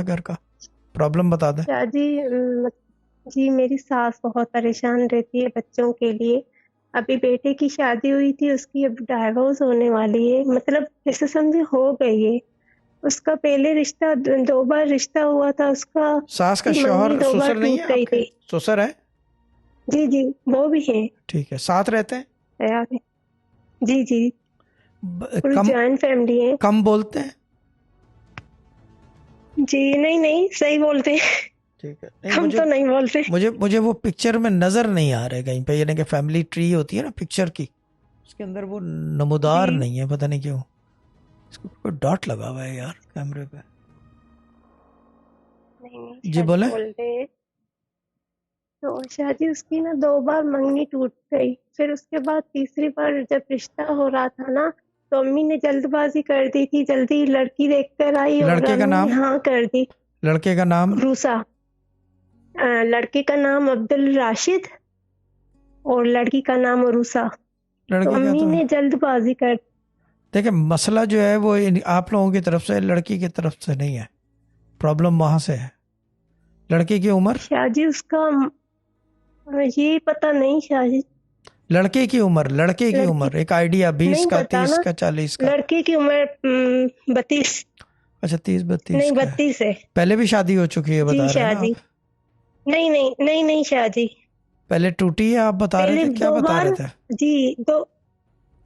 है घर का, प्रॉब्लम बता दें। शादी जी मेरी सास बहुत परेशान रहती है बच्चों के लिए। अभी बेटे की शादी हुई थी, उसकी अब डाइवोर्स होने वाली है, मतलब जैसे समझे हो गई है। उसका पहले रिश्ता 2 बार रिश्ता हुआ था उसका। सास का उसकी मंगनी शौहर 2 बार ससुर नहीं है टूट गई आपके? थी। ससुर है? जी जी, वो भी है। ठीक है, साथ रहते हैं? तैयार है। जी जी, पूरी कम जॉइंट फैमिली है। कम बोलते हैं? जी नहीं नहीं, सही बोलते हैं। ठीक है। नहीं, हम मुझे तो नहीं बोलते। मुझे मुझे वो पिक्चर में नजर नहीं आ रहे कहीं पे, यानी कि फैमिली ट्री होती है ना पिक्चर की, उसके अंदर वो नमूदार जी नहीं है, पता नहीं क्यों। इसको कोई डॉट लगा हुआ है यार कैमरे पे। नहीं नहीं, जी शादी बोले। बोलते हैं। तो शादी उसकी ना 2 बार मंगनी टूट गई। फिर उसके बाद तीसरी बार जब रिश्ता हो रहा था ना, तो अम्मी ने जल्दबाजी कर दी थी, जल्दी लड़की देख कर आई और लड़के का अम्मी ने नाम? हाँ कर दी। लड़के का नाम? रूसा। लड़के का नाम अब्दुल राशिद और लड़की का नाम रूसा। तो लड़के का अम्मी तो ने जल्दबाजी कर। देखिए, मसला जो है वो आप लोगों की तरफ से, लड़की की तरफ से नहीं है, प्रॉब्लम वहां से है। लड़की की उम्र? शादी उसका ये पता नहीं। शादी लड़के की उम्र, लड़के की लड़की उम्र एक आइडिया, 20 नहीं का, पता 30 ना। का, 40 का? लड़के की उम्र 32। अच्छा, 30-32 नहीं, का है। 32 है। पहले भी शादी हो चुकी है जी बता रहे हैं ना शादी। आप? नहीं नहीं नहीं नहीं, शादी पहले टूटी है आप बता रहे पहले थे, क्या दो बता बार। रहे थे? जी, दो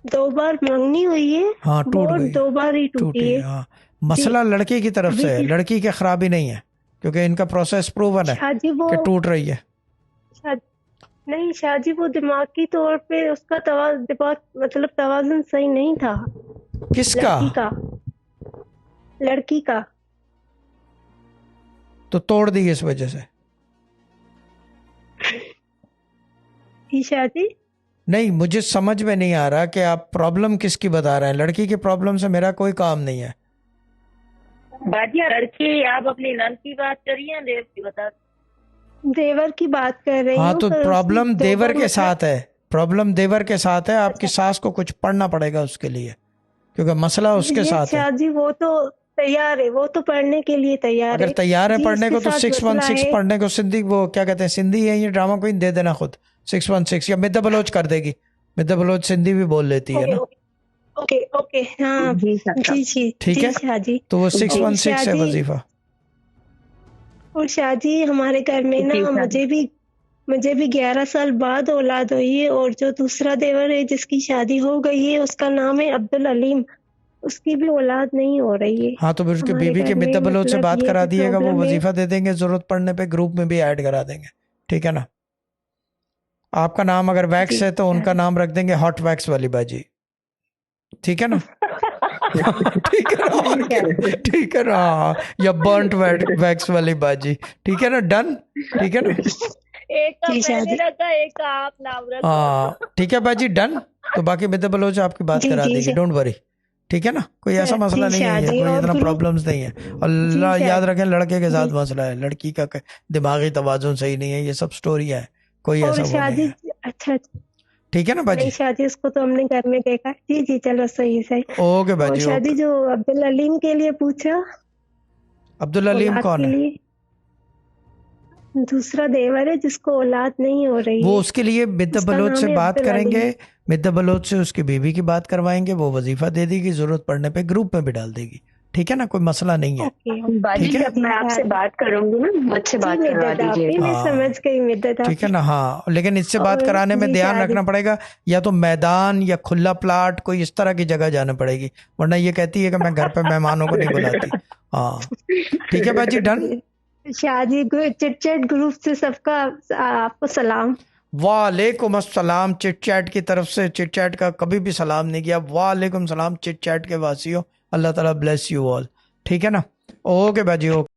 2 बार मंगनी हुई है। हाँ, टूट वो गई। 2 बार ही टूटी टूटी है, है। हाँ। जी मसला लड़के की तरफ अभी से है, की लड़की की खराबी नहीं है, क्योंकि इनका प्रोसेस प्रूवन है शादी वो कि टूट रही है। शादी, नहीं शादी वो दिमागी तौर पे उसका दिमाग मतलब तवाज़ुन सही नहीं था। किसका? लड़की का। लड़की का। तो तोड़ दी इस वजह से? की शादी। नहीं, मुझे समझ में नहीं आ रहा कि आप प्रॉब्लम किसकी बता रहे हैं। लड़की की प्रॉब्लम से मेरा कोई काम नहीं है। बाजी लड़की, आप अपनी नंद की बात करिए, देव की बता। देवर की बात कर रही हाँ, हूँ, तो पर उसने प्रॉब्लम दो देवर बार के मतलब। साथ है। प्रॉब्लम देवर के साथ है, आपकी अच्छा। सास को कुछ पढ़ना पड़ेगा उसके लिए, क्योंकि मसला उसके ये साथ है। शादी वो तो तैयार है, वो तो पढ़ने के लिए तैयार अगर है। तैयार है जी पढ़ने उसके को तो साथ मसला 616 है। पढ़ने को, सिंधी वो क्या कहते हैं, सिंधी है ये ड्रामा क्वीन, दे देना खुद 616, या मिद्दा बलोच कर देगी। मिद्दा बलोच सिंधी भी बोल लेती है ओके ना। ओके ओके, हाँ। जी जी साहब। जी ठीक जी है, शादी। तो वो सिक्स और वन सिक्स है शादी वजीफा। और शादी हमारे घर में ना, जी साहब। मुझे भी 11 साल बाद औलाद हुई है। और जो दूसरा देवर है जिसकी शादी हो गई है, उसका नाम है अब्दुल अलीम। उसकी भी औलाद नहीं हो रही है। हाँ, तो फिर उसके हमारे बीवी के घर में मिद्दा बलोच से मतलब बात ये करा भी दिएगा, वो प्रॉब्लम है। वजीफा दे देंगे, जरूरत पड़ने पे ग्रुप में भी ऐड करा देंगे। ठीक है ना? आपका नाम अगर जी वैक्स है तो उनका शादी। नाम रख देंगे हॉट वैक्स वाली बाजी। ठीक है ना? ठीक है ना? और जी क्या? साहब। ठीक है ना? हाँ, या बर्ंट वैक्स वाली बाजी। ठीक है ना? डन। ठीक है ना? एक का जी मैंने शादी। रखा, एक का आप नाम रखो। हाँ, ठीक है बाजी, डन। तो बाकी मिद्दा बलोच आपकी बात जी करा जी देगी, डोंट वरी। ठीक है ना? कोई ऐसा मसला जी नहीं है, ये शादी कोई और इतना ग्रुप। प्रॉब्लम्स नहीं है। और जी याद शादी। रखें, लड़के के साथ जी मसला है, लड़की का दिमागी तवाजुन सही नहीं है, ये सब स्टोरी है, कोई और ऐसा वो नहीं शादी। है। अच्छा। ठीक है ना नहीं बाजी? शादी उसको तो हमने घर में देखा। जी जी, चलो सही सही। ओके और बाजी, शादी ओके। जो अब्दुल अलीम के लिए पूछा, अब्दुल अलीम औलाद कौन के है? लिए। दूसरा देवर है जिसको औलाद नहीं हो रही वो है। उसके लिए मिद्दा उसका बलोच से नाम है बात अब्दुल करेंगे। अलीम। मिद्दा बलोच से उसकी बीवी की बात करवाएंगे, वो वजीफा दे देगी, जरूरत पड़ने पे ग्रुप में भी डाल देगी। ठीक है ना? कोई मसला नहीं है। ओके बाजी ठीक है? जब मैं आपसे बात करूंगी ना, मुझसे जी बात करवा मिद्दत आपी, दीजिएगा। मैं समझ हाँ, गई मिद्दत ठीक है आपी। ना? हाँ, लेकिन इससे बात और कराने में जी ध्यान शादी। रखना पड़ेगा, या तो मैदान या खुला प्लाट, कोई इस तरह की जगह जाना पड़ेगी, वरना ये कहती है कि मैं घर पे मेहमानों को नहीं बुलाती। हाँ, ठीक है बाजी, डन। शादी चिट चैट ग्रुप से सबका आपको सलाम। वालेकुम अस्सलाम। चिट चैट की तरफ से, चिट चैट का कभी भी सलाम नहीं किया। वालेकुम सलाम चिट चैट के वासियों, अल्लाह ताला ब्लेस यू ऑल। ठीक है ना? ओके बाजी, ओके।